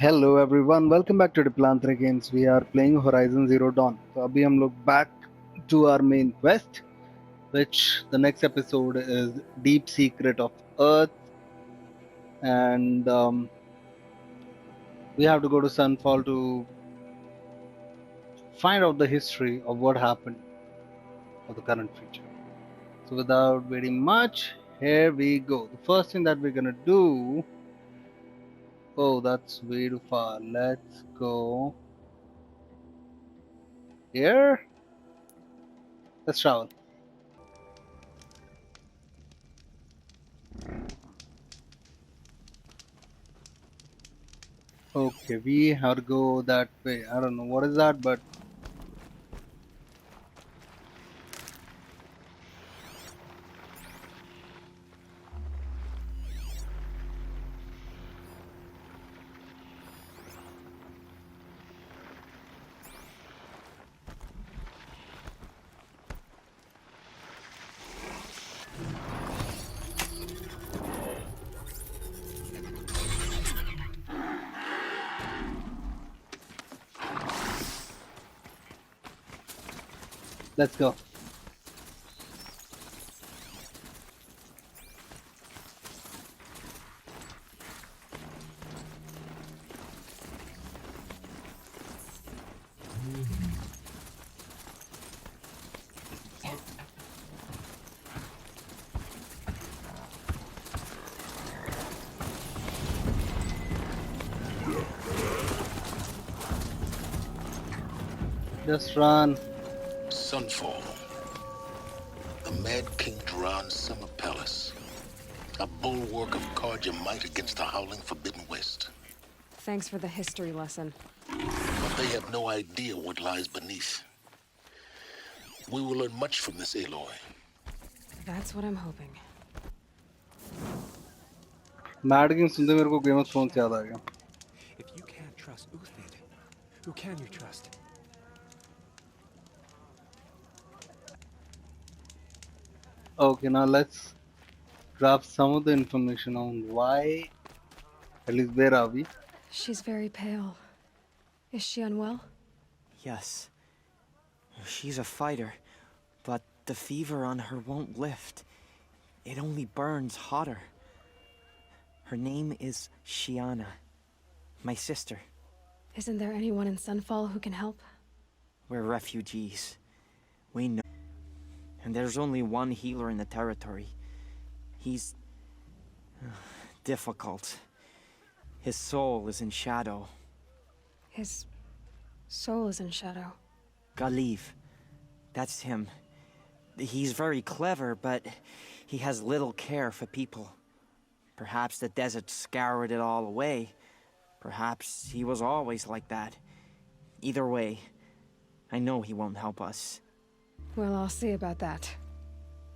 Hello everyone, welcome back to the Plantra Games. We are playing Horizon Zero Dawn. तो अभी हम लोग back to our main quest, which the next episode is Deep Secret of Earth, and we have to go to Sunfall to find out the history of what happened for the current future. So without waiting much, here we go. The first thing that we're gonna do. Oh, that's way too far. Let's go here. Let's travel. Okay, we have to go that way. I don't know what is that, but let's go. Just run. Sunfall. The Mad King Duran's summer palace. A bulwark of guard your might against the howling Forbidden West. Thanks for the history lesson. But they have no idea what lies beneath. We will learn much from this Aloy. That's what I'm hoping. Mad king सुनते मेरे को game of thrones याद आ गया. If you can't trust Uthid, who can you trust? Okay, now let's grab some of the information on why, at least where are we? She's very pale. Is she unwell? Yes. She's a fighter, but the fever on her won't lift. It only burns hotter. Her name is Shiana, my sister. Isn't there anyone in Sunfall who can help? We're refugees. We know. And there's only one healer in the territory. He's difficult. His soul is in shadow. His soul is in shadow. Galiv. That's him. He's very clever, but he has little care for people. Perhaps the desert scoured it all away. Perhaps he was always like that. Either way, I know he won't help us. Well, I'll see about that.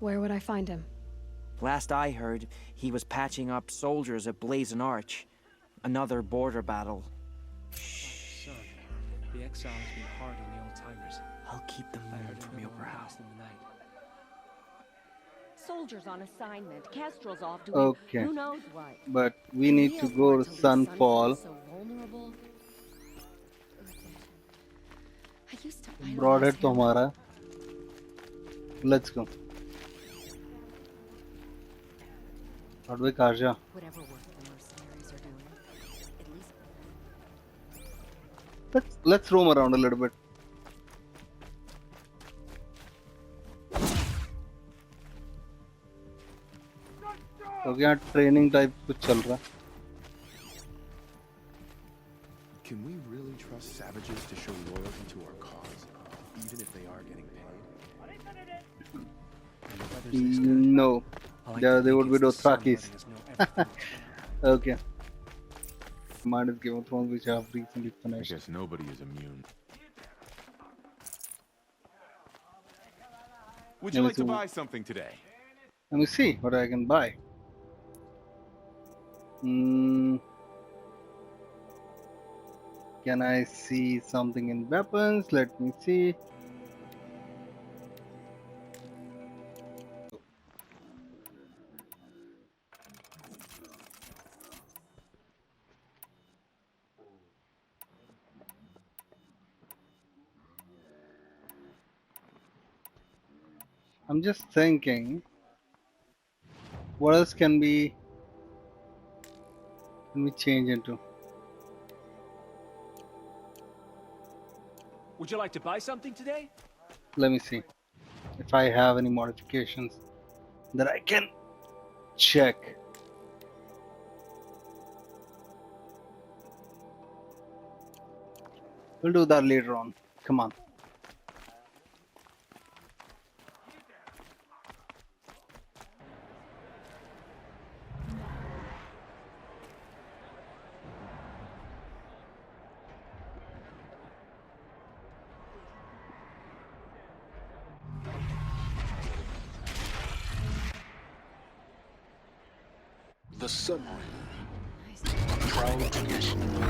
Where would I find him? Last I heard, he was patching up soldiers at Blazon Arch. Another border battle. Son, the exiles been hard on the old-timers. I'll keep the moon from your brow. In the night. Soldiers on assignment. Kestrel's off doing Okay, who knows what. but we need to go to Sunfall. So vulnerable. I used to Broadhead तो हमारा है. Let's go. How do we Karja? whatever work the mercenaries are doing. At least Let's roam around a little bit. तो यहाँ training type कुछ चल रहा है. Can we really trust savages to show loyalty to our cause, even if they are getting paid? And the weather's this good. No, I like there to they think would be it's the sun Dothrakis. letting us know everything. Okay. Mine is Game of Thrones, which I have recently I finished. guess nobody is immune. Would you Let me like to see. buy something today? Let me see what I can buy. Can I see something in weapons? Let me see. I'm just thinking, what else can we change into? Would you like to buy something today? Let me see if I have any modifications that I can check. We'll do that later on. Come on. The submarine, a proud tradition of the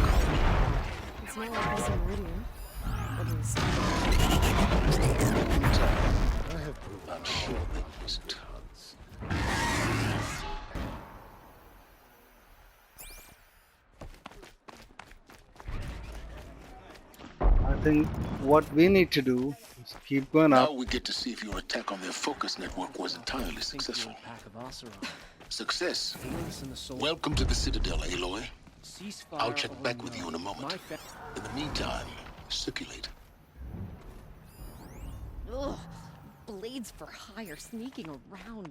It's not like this in Meridian. At least. I have proved I'm sure that there's tons. I think what we need to do is keep going Now up. we get to see if your attack on their focus network was entirely successful. Pack of Oseram. Success. Fearless in the soul. Welcome to the Citadel, Aloy. Ceasefire I'll check or back with no. you in a moment. My In the meantime, circulate. Ugh. Blades for hire sneaking around.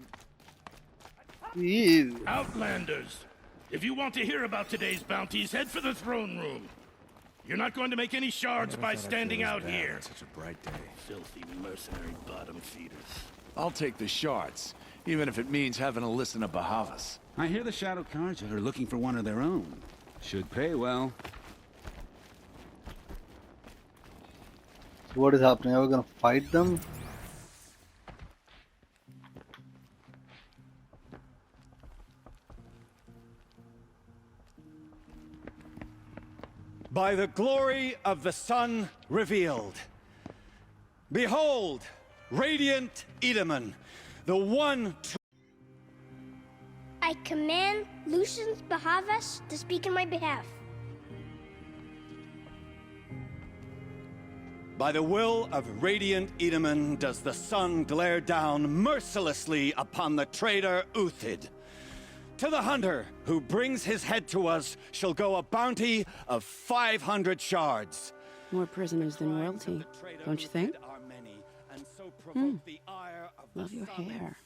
Ew. Outlanders, if you want to hear about today's bounties, head for the throne room. You're not going to make any shards by standing out here. Such a bright day. Filthy mercenary bottom feeders. I'll take the shards, even if it means having to listen to Bahavas. I hear the Shadow Carja are looking for one of their own. Should pay well. What is happening? Are we gonna fight them? By the glory of the sun revealed. Behold, radiant Edaman, the one true. I command Lucius Bahavas to speak in my behalf. By the will of radiant Edaman does the sun glare down mercilessly upon the traitor Uthid. To the hunter who brings his head to us shall go a bounty of 500 shards. More prisoners than royalty, don't you think? Love your hair.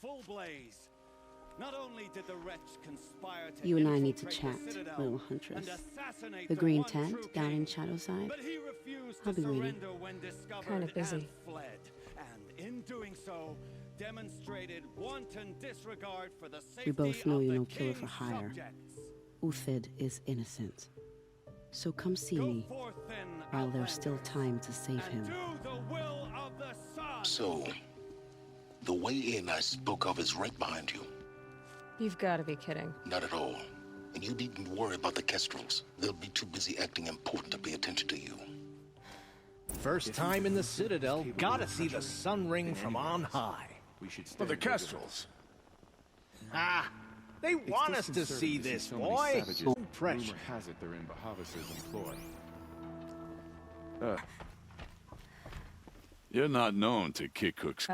Not only did the wretch conspire to You and I need to infiltrate chat, the Citadel little huntress. and assassinate The green one tent true down king, in Shadowside. but he refused I'll to be waiting. surrender when discovered Kinda busy. and fled. And in doing so, demonstrated wanton disregard for the safety We both know of you're the no killer for king's hire. subjects. Uthid is innocent. So come see Go me forth then, while there's still Outlanders, time to save and him. do the will of the sun. So, the way in I spoke of is right behind you. You've got to be kidding. Not at all. And you needn't worry about the Kestrels. They'll be too busy acting important to pay attention to you. First time in the Citadel, gotta see the sun ring from on high. We should But the stand ready. Kestrels. Ah, they want us to disconcerting see to this, so many boy. savages. Impression. Rumor has it they're in Bahavas' employ. You're not known to kick cooks.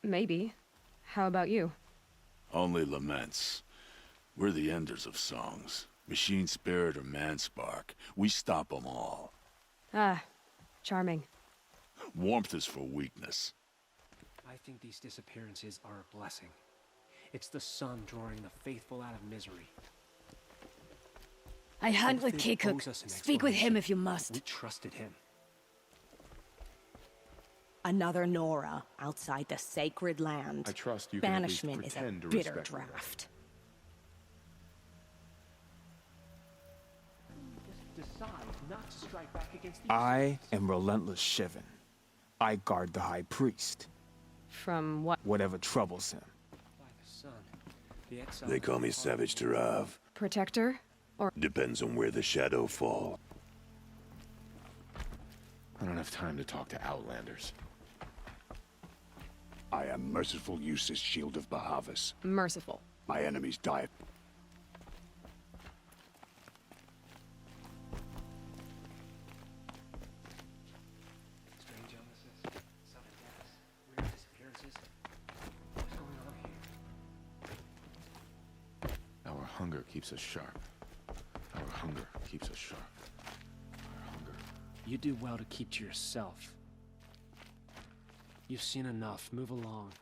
Maybe. How about you? Only laments. We're the enders of songs. Machine spirit or man spark. We stop them all. Ah, charming. Warmth is for weakness. I think these disappearances are a blessing. It's the sun drawing the faithful out of misery. I hunt with Uthid Kikuk. owes us an Speak with him explanation. if you must. We trusted him. Another Nora outside the sacred land. I trust you can at least Banishment is a pretend to bitter respect me. draft. Decide not to strike back against the I am relentless Shivan. I guard the High Priest, From what? whatever troubles him. by the sun. The exile They call me Savage Tarav. Protector? Or Depends on where the shadow fall. I don't have time to talk to Outlanders. I am merciful Eustace, Shield of Bahavas. merciful? My enemies die. strange illnesses, sudden deaths, weird disappearances. hunger keeps us sharp. Our hunger keeps us sharp. Our hunger. You do well to keep to yourself. You've seen enough. Move along.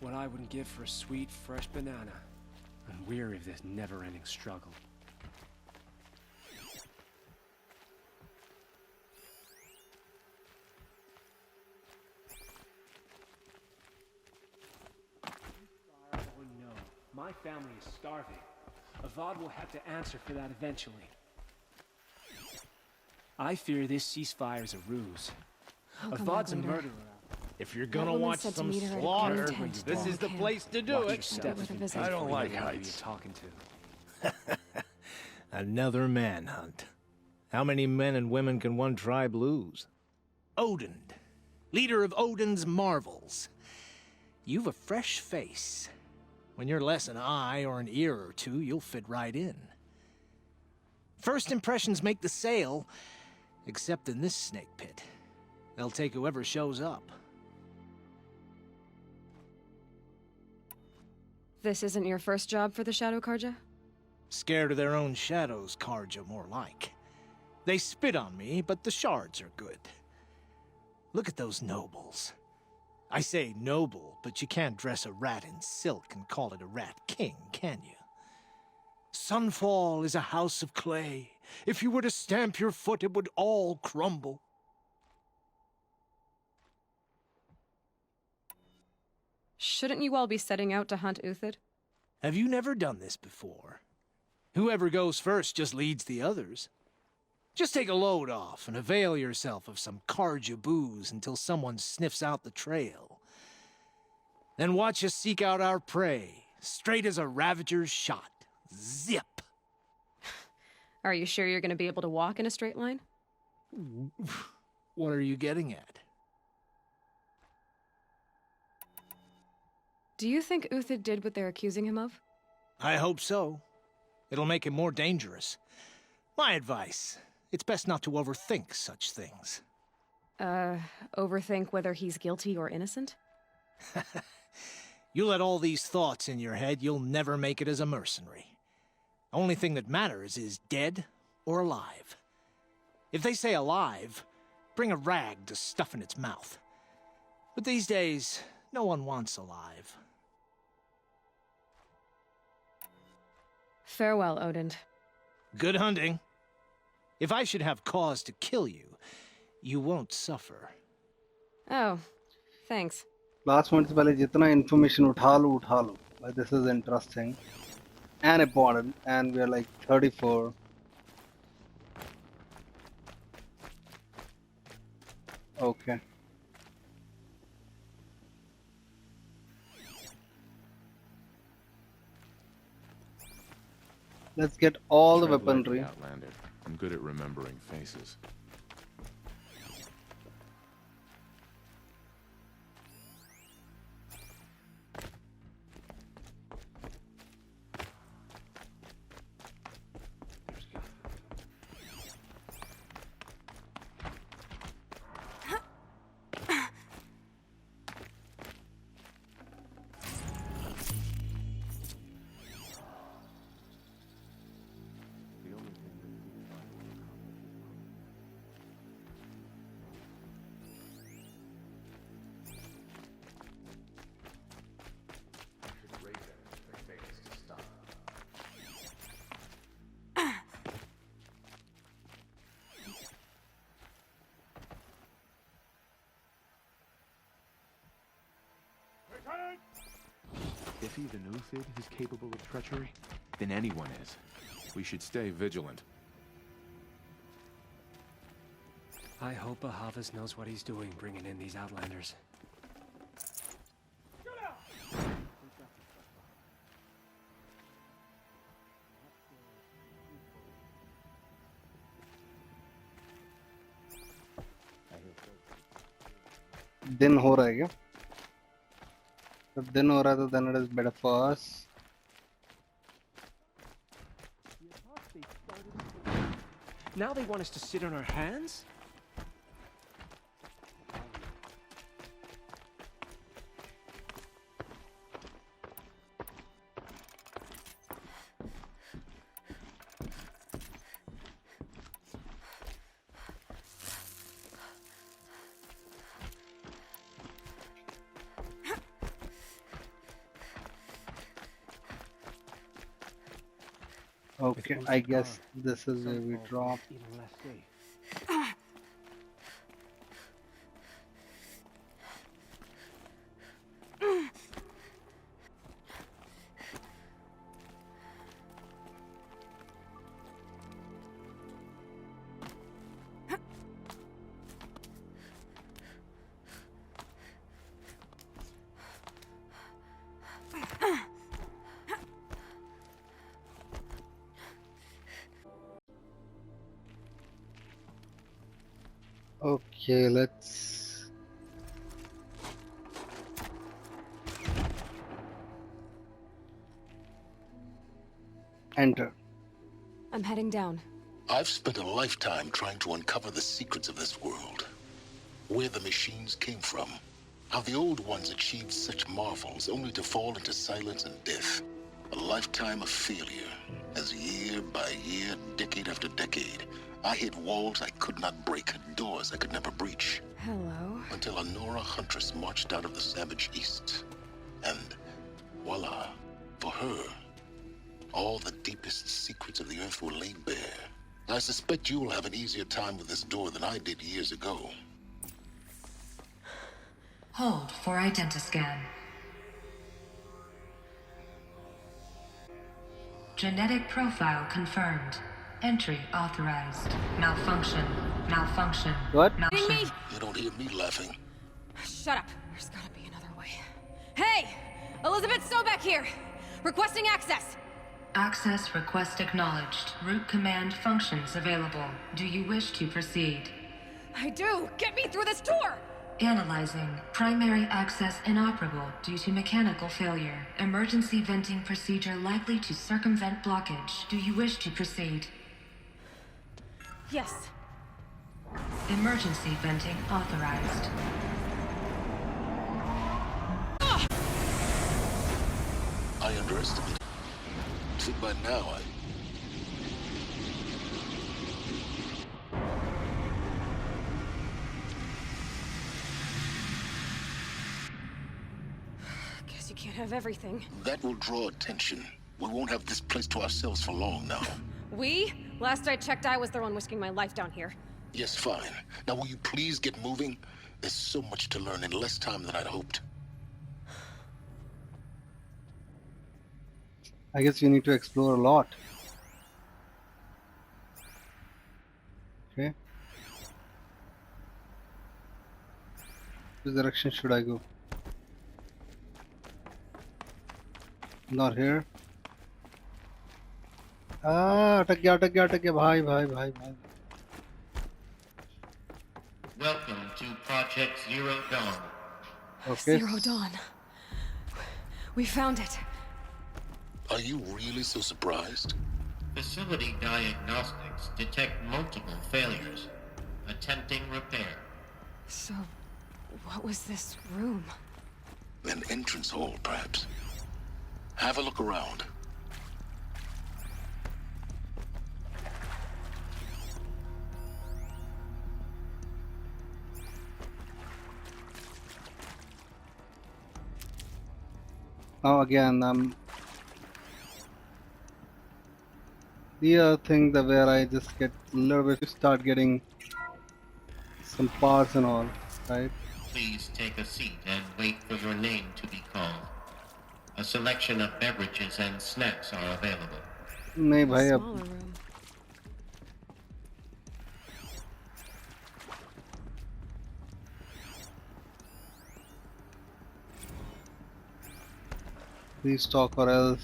What I wouldn't give for a sweet, fresh banana. I'm weary of this never-ending struggle. Oh no, my family is starving. Avad will have to answer for that eventually. I fear this ceasefire is a ruse. Avad's a murderer. If you're gonna watch some slaughter, this is the place to do it. I don't like heights. Talking to. Another manhunt. How many men and women can one tribe lose? Odin, leader of Odin's marvels. You've a fresh face. When you're less an eye or an ear or two, you'll fit right in. First impressions make the sale, except in this snake pit. They'll take whoever shows up. This isn't your first job for the Shadow Karja? Scared of their own shadows, Karja, more like. They spit on me, but the shards are good. Look at those nobles. I say noble, but you can't dress a rat in silk and call it a rat king, can you? Sunfall is a house of clay. If you were to stamp your foot, it would all crumble. Shouldn't you all be setting out to hunt Uthid? Have you never done this before? Whoever goes first just leads the others. Just take a load off and avail yourself of some Karja booze until someone sniffs out the trail. Then watch us seek out our prey, straight as a ravager's shot. Zip! Are you sure you're going to be able to walk in a straight line? What are you getting at? Do you think Uthid did what they're accusing him of? I hope so. It'll make him more dangerous. My advice, it's best not to overthink such things. Overthink whether he's guilty or innocent? You let all these thoughts in your head, you'll never make it as a mercenary. Only thing that matters is dead or alive. If they say alive, bring a rag to stuff in its mouth. But these days, no one wants alive. Farewell, Odin. Good hunting. If I should have cause to kill you, you won't suffer. Oh, thanks. Last one से पहले जितना information उठा लो. Like, this is interesting and important, and we are like 34. Okay. Let's get all the weaponry. Outlander. I'm good at remembering faces. If even Uthid is capable of treachery, then anyone is. We should stay vigilant. I hope Bahavas knows what he's doing bringing in these Outlanders. दिन हो रहा है क्या? जब दिन हो रहा है तो then it is better for us. Now they want us to sit on our hands? Okay, I guess this is where we drop. Even less safe. Okay, let's. Enter. I'm heading down. I've spent a lifetime trying to uncover the secrets of this world. Where the machines came from. How the old ones achieved such marvels only to fall into silence and death. A lifetime of failure, as year by year, decade after decade, I hit walls I could not break, doors I could never breach. Hello. Until a Nora huntress marched out of the savage east. And voila, for her, all the deepest secrets of the earth were laid bare. I suspect you'll have an easier time with this door than I did years ago. Hold for identiscan. Genetic profile confirmed. Entry authorized. Malfunction. Malfunction. What? Malfunction. You don't hear me laughing. Shut up. There's gotta be another way. Hey! Elizabeth Sobeck here! Requesting access! Access request acknowledged. Root command functions available. Do you wish to proceed? I do! Get me through this door! Analyzing. Primary access inoperable due to mechanical failure. Emergency venting procedure likely to circumvent blockage. Do you wish to proceed? Yes. Emergency venting authorized. I underestimated. See, by now, Guess you can't have everything. That will draw attention. We won't have this place to ourselves for long now. We? Last I checked, I was the one whisking my life down here. Yes, fine. Now will you please get moving? There's so much to learn in less time than I'd hoped. I guess we need to explore a lot. Okay. Which direction should I go? Not here. अटक गया भाई भाई भाई भाई. Welcome to Project Zero Dawn. Okay. Zero Dawn. We found it. Are you really so surprised? Facility diagnostics detect multiple failures. Attempting repair. So, what was this room? An entrance hall, perhaps. Have a look around. Now again, the other thing that where I just get a little bit start getting some parts and all, right? Please take a seat and wait for your name to be called. A selection of beverages and snacks are available. नहीं भाई अब Smaller room. please talk or else.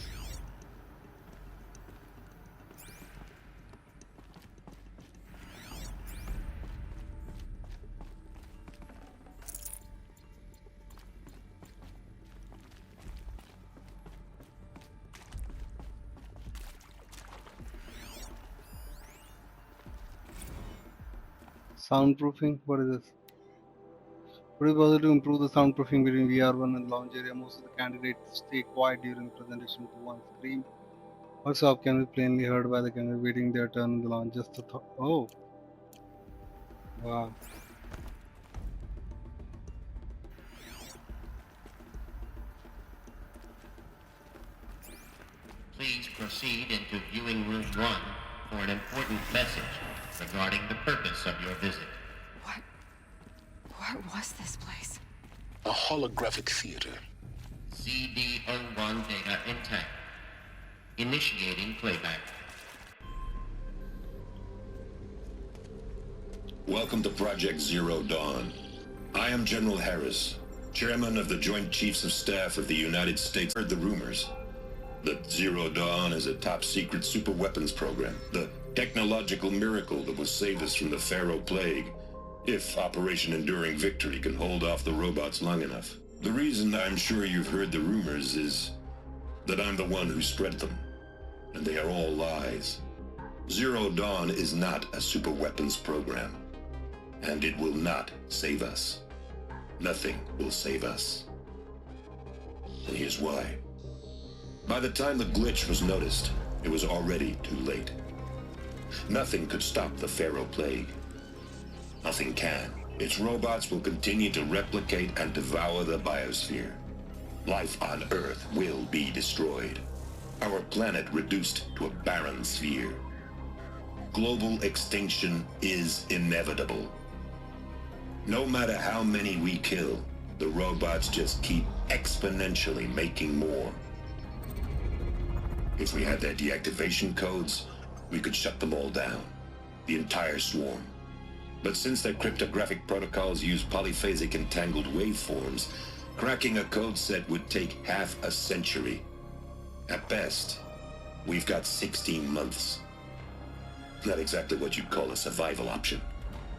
Soundproofing? What is this? Would it be possible to improve the soundproofing between VR1 and lounge area? Most of the candidates stay quiet during presentation to one screen. Also, can be plainly heard by the candidate waiting their turn in the lounge. Just a thought. Oh, wow. Please proceed into viewing room 1 for an important message regarding the purpose of your visit. What was this place? A holographic theater. CD01 data intact. Initiating playback. Welcome to Project Zero Dawn. I am General Harris, Chairman of the Joint Chiefs of Staff of the United States. Heard the rumors that Zero Dawn is a top-secret superweapons program, the technological miracle that will save us from the Pharaoh Plague, if Operation Enduring Victory can hold off the robots long enough. The reason I'm sure you've heard the rumors is that I'm the one who spread them, and they are all lies. Zero Dawn is not a superweapons program, and it will not save us. Nothing will save us. And here's why. By the time the glitch was noticed, it was already too late. Nothing could stop the Pharaoh Plague. Nothing can. Its robots will continue to replicate and devour the biosphere. Life on Earth will be destroyed. Our planet reduced to a barren sphere. Global extinction is inevitable. No matter how many we kill, the robots just keep exponentially making more. If we had their deactivation codes, we could shut them all down. The entire swarm. But since their cryptographic protocols use polyphasic entangled waveforms, cracking a code set would take half a century. At best, we've got 16 months. Not exactly what you'd call a survival option.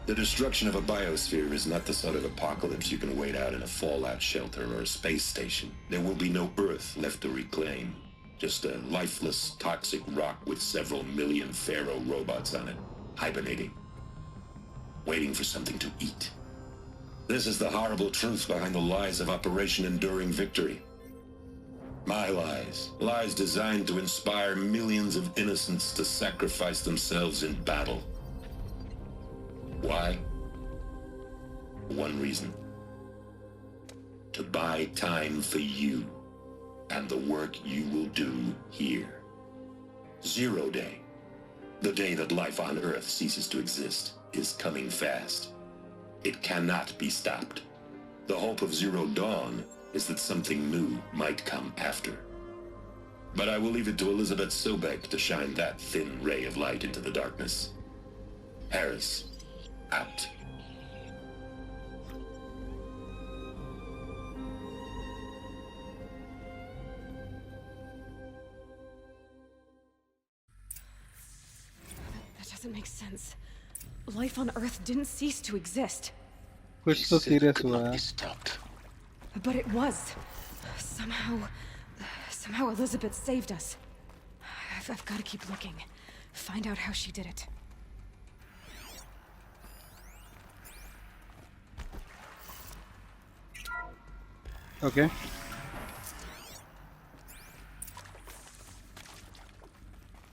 The destruction of a biosphere is not the sort of apocalypse you can wait out in a fallout shelter or a space station. There will be no Earth left to reclaim. Just a lifeless, toxic rock with several million Pharaoh robots on it, hibernating, waiting for something to eat. This is the horrible truth behind the lies of Operation Enduring Victory. My lies. Lies designed to inspire millions of innocents to sacrifice themselves in battle. Why? One reason. To buy time for you and the work you will do here. Zero Day, the day that life on Earth ceases to exist, is coming fast. It cannot be stopped. The hope of Zero Dawn is that something new might come after. But I will leave it to Elizabeth Sobek to shine that thin ray of light into the darkness. Harris, out. That doesn't make sense. Life on Earth didn't cease to exist. कुछ तो serious हुआ है. But it was. Somehow Elizabeth saved us. I've got to keep looking. Find out how she did it. Okay.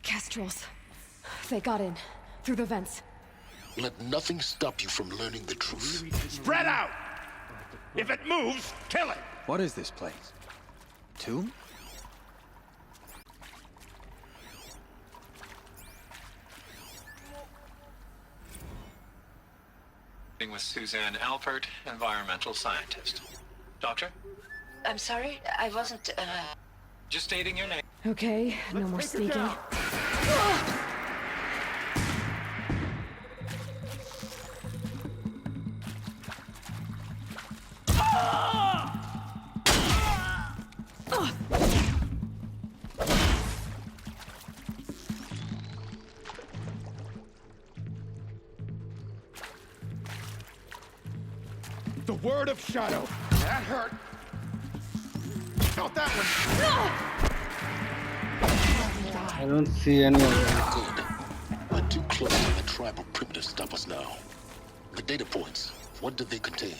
Kestrels. They got in. Through the vents. Let nothing stop you from learning the truth. Spread out! If it moves, kill it! What is this place? Tomb? With Suzanne Alpert, environmental scientist. Doctor? I'm sorry, I wasn't, Just stating your name. Okay, no more sneaking. The word of Shadow. That hurt. Not that one. I don't see any of them. Good. We're too close to the tribal primitive to stop us now. The data points, what do they contain?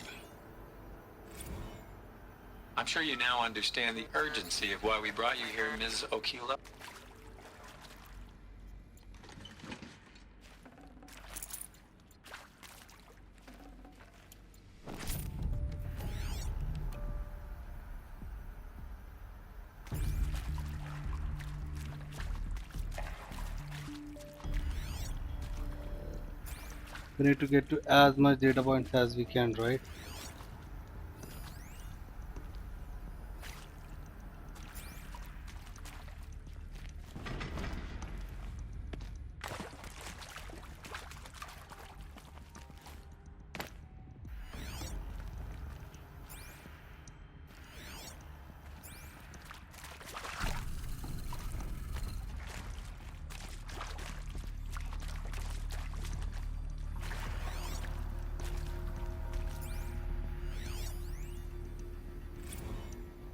I'm sure you now understand the urgency of why we brought you here, Ms. Okila. We need to get to as much data points as we can, right?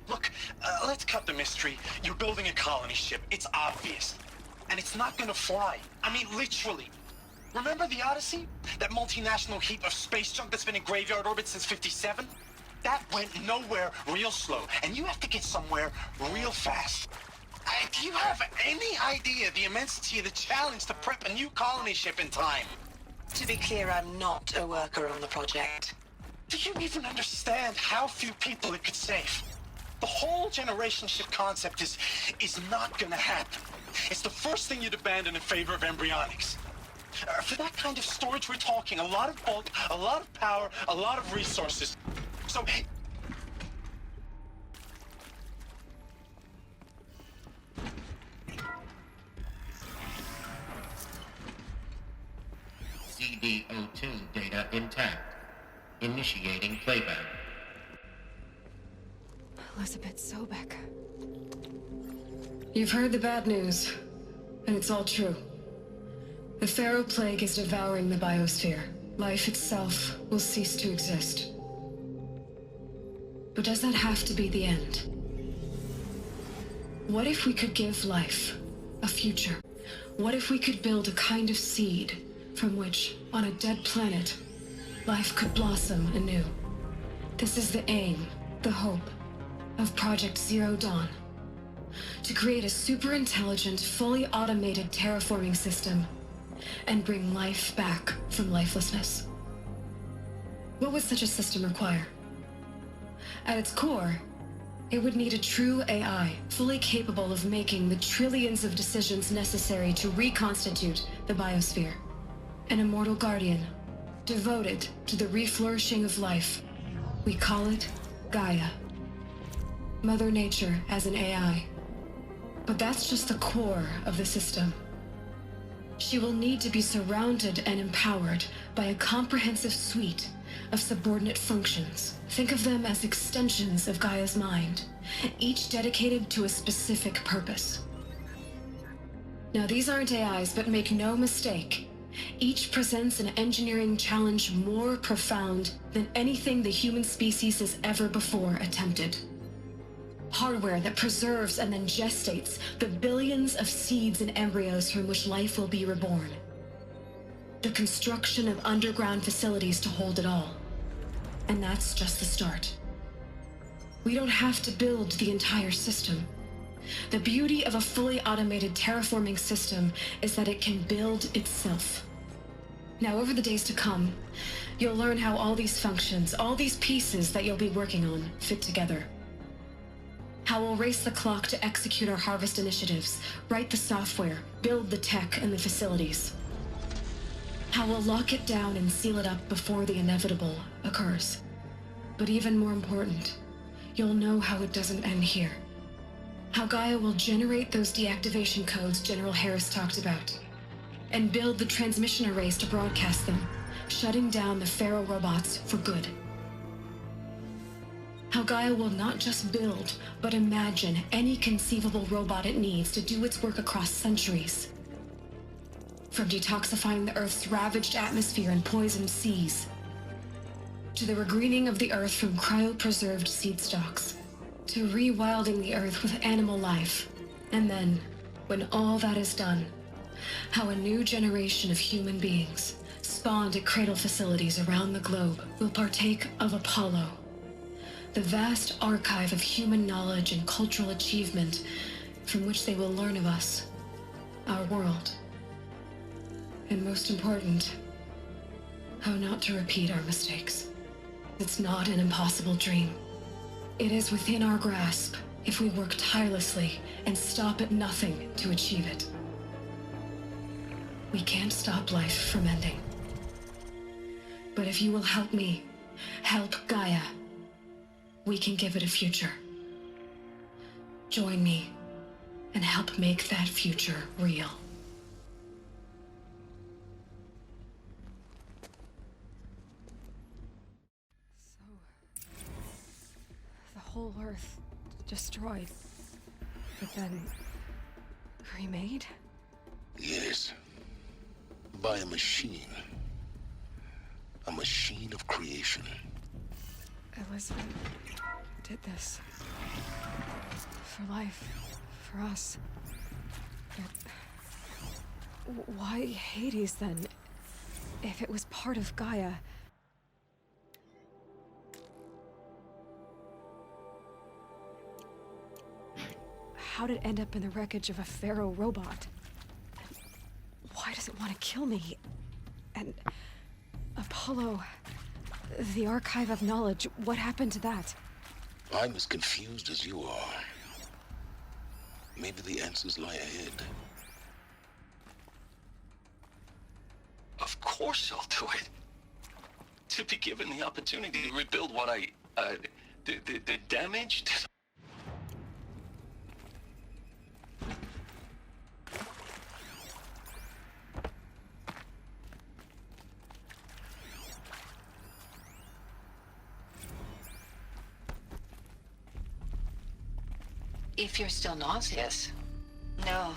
Look, let's cut the mystery. You're building a colony ship. It's obvious. And it's not gonna fly. I mean, literally. Remember the Odyssey? That multinational heap of space junk that's been in graveyard orbit since '57? That went nowhere real slow. And you have to get somewhere real fast. Do you have any idea the immensity of the challenge to prep a new colony ship in time? To be clear, I'm not a worker on the project. Do you even understand how few people it could save? The whole generation ship concept is not gonna happen. It's the first thing you'd abandon in favor of embryonics. For that kind of storage, we're talking a lot of bulk, a lot of power, a lot of resources. So... CD02 data intact. Initiating playback. Elizabeth Sobek. You've heard the bad news, and it's all true. The Pharaoh Plague is devouring the biosphere. Life itself will cease to exist. But does that have to be the end? What if we could give life a future? What if we could build a kind of seed from which, on a dead planet, life could blossom anew? This is the aim, the hope, of Project Zero Dawn. To create a super-intelligent, fully automated terraforming system and bring life back from lifelessness. What would such a system require? At its core, it would need a true AI, fully capable of making the trillions of decisions necessary to reconstitute the biosphere. An immortal guardian, devoted to the reflourishing of life. We call it Gaia. Mother Nature as an AI. But that's just the core of the system. She will need to be surrounded and empowered by a comprehensive suite of subordinate functions. Think of them as extensions of Gaia's mind, each dedicated to a specific purpose. Now, these aren't AIs, but make no mistake, each presents an engineering challenge more profound than anything the human species has ever before attempted. Hardware that preserves and then gestates the billions of seeds and embryos from which life will be reborn. The construction of underground facilities to hold it all. And that's just the start. We don't have to build the entire system. The beauty of a fully automated terraforming system is that it can build itself. Now, over the days to come, you'll learn how all these functions, all these pieces that you'll be working on, fit together. How we'll race the clock to execute our harvest initiatives, write the software, build the tech and the facilities. How we'll lock it down and seal it up before the inevitable occurs. But even more important, you'll know how it doesn't end here. How Gaia will generate those deactivation codes General Harris talked about, and build the transmission arrays to broadcast them, shutting down the Pharaoh robots for good. How Gaia will not just build, but imagine any conceivable robot it needs to do its work across centuries. From detoxifying the Earth's ravaged atmosphere and poisoned seas, to the regreening of the Earth from cryopreserved seed stalks, to rewilding the Earth with animal life. And then, when all that is done, how a new generation of human beings, spawned at cradle facilities around the globe, will partake of Apollo, the vast archive of human knowledge and cultural achievement from which they will learn of us, our world. And most important, how not to repeat our mistakes. It's not an impossible dream. It is within our grasp if we work tirelessly and stop at nothing to achieve it. We can't stop life from ending. But if you will help me, help Gaia, we can give it a future. Join me and help make that future real. The whole Earth destroyed, but then remade? Yes. By a machine. A machine of creation. Elizabeth did this. For life. For us. But why Hades then? If it was part of Gaia. How did it end up in the wreckage of a Pharaoh robot? Why does it want to kill me? And Apollo, the archive of knowledge, what happened to that? I'm as confused as you are. Maybe the answers lie ahead. Of course I'll do it. To be given the opportunity to rebuild what the damaged. If you're still nauseous. No,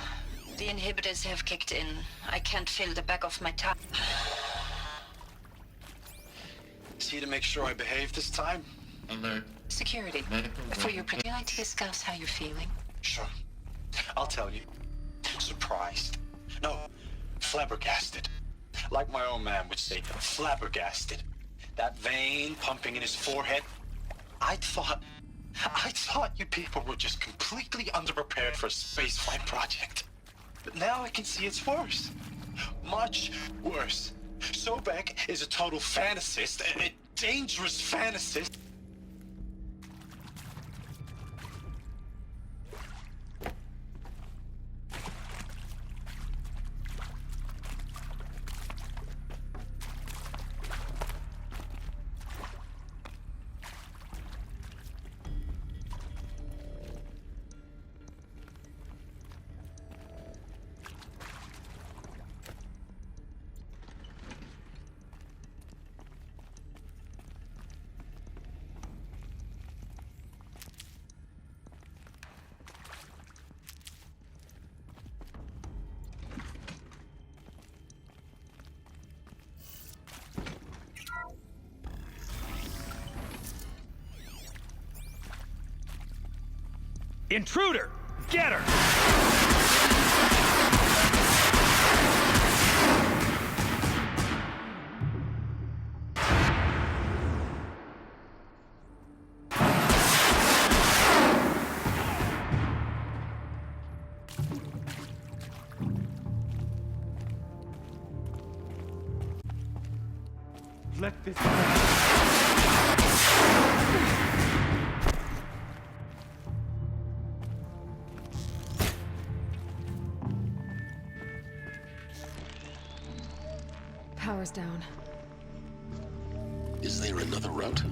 the inhibitors have kicked in. I can't feel the back of my tongue. See to make sure I behave this time? Alert. Security. For your would you like to discuss how you're feeling? Sure. I'll tell you. Surprised. No, flabbergasted. Like my own man would say, flabbergasted. That vein pumping in his forehead. I thought you people were just completely underprepared for a spaceflight project. But now I can see it's worse. Much worse. Sobek is a total fantasist, a dangerous fantasist. Intruder! Get her! Let this Power's down. Is there another route?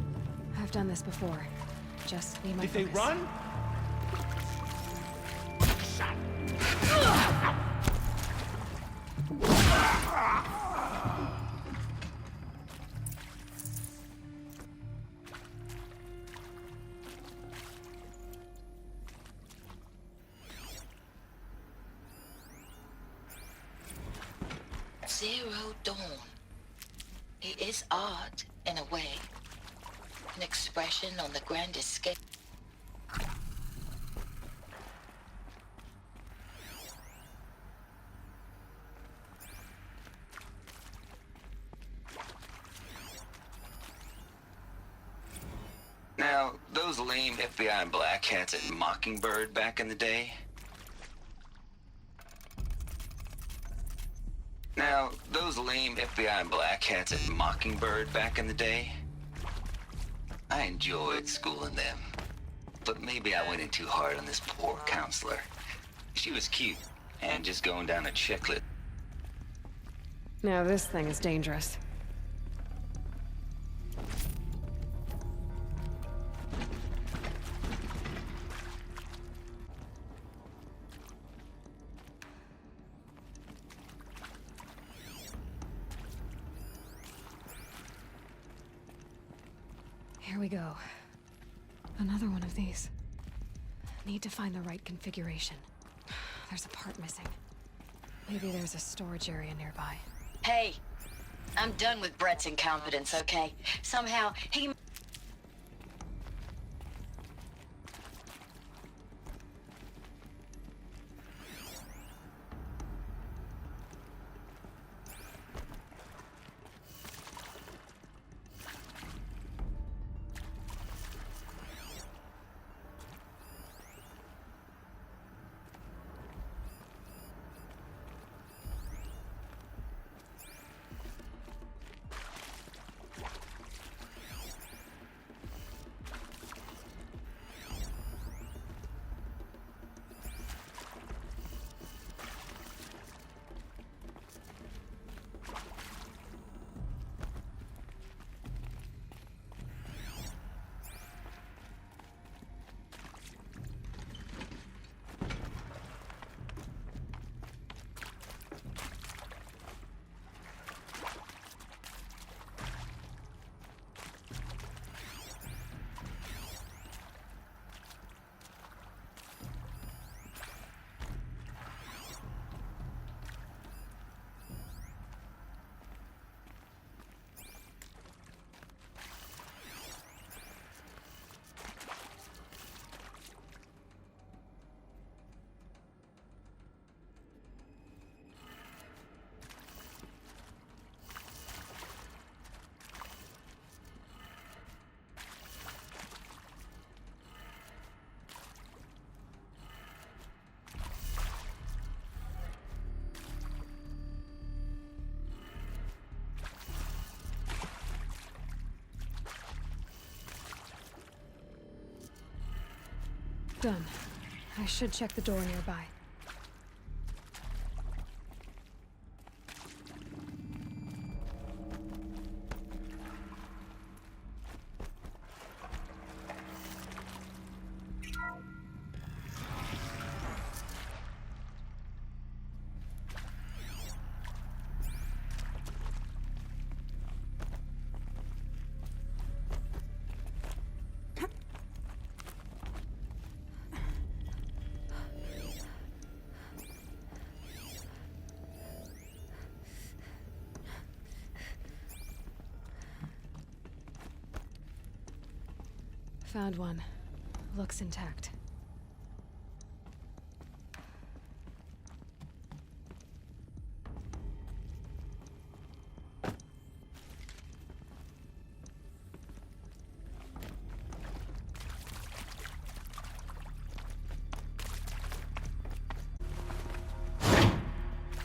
I've done this before. Just need my Did they focus. run? Zero Dawn. It is art, in a way. An expression on the grandest scale. Now, those lame FBI black hats at Mockingbird back in the day. Now, those lame FBI black hats at Mockingbird back in the day. I enjoyed schooling them. But maybe I went in too hard on this poor counselor. She was cute, and just going down a checklist. Now this thing is dangerous. Here we go. Another one of these. Need to find the right configuration. There's a part missing. Maybe there's a storage area nearby. Hey, I'm done with Brett's incompetence, okay? Somehow, he... Done. I should check the door nearby. Found one. Looks intact.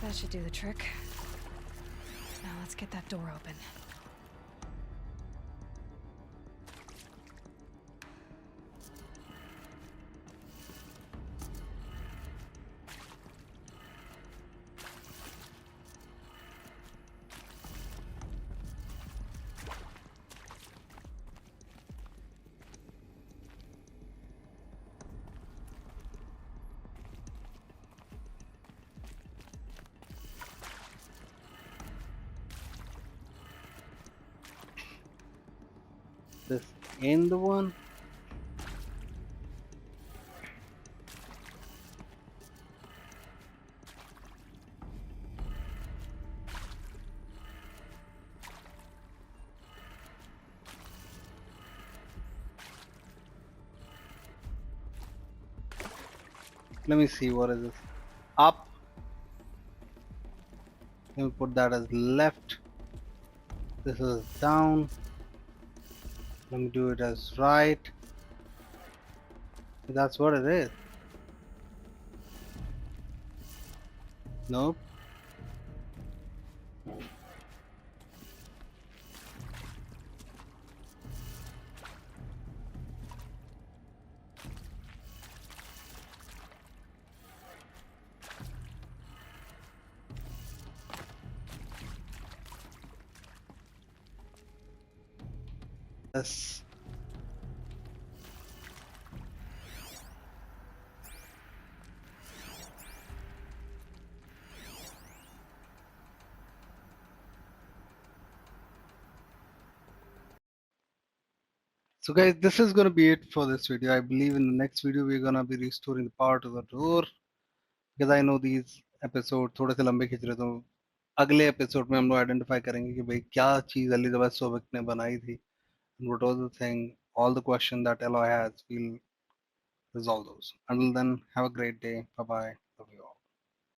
That should do the trick. Now let's get that door open. This in the one. Let me see, what is this? Up. Let me put that as left. This is down. Let me do it as right. That's what it is. Nope. Yes. So guys, this is gonna be it for this video. I believe in the next video we're gonna be restoring the power to the door, because I know these episode थोड़े से लंबे खिंच रहे, तो अगले episode में हम लोग आइडेंटिफाई करेंगे कि भाई क्या चीज एलिजाबेथ सोबक ने बनाई थी, and what was the thing, all the question that Aloy has, we'll resolve those. Until then, have a great day. Bye bye.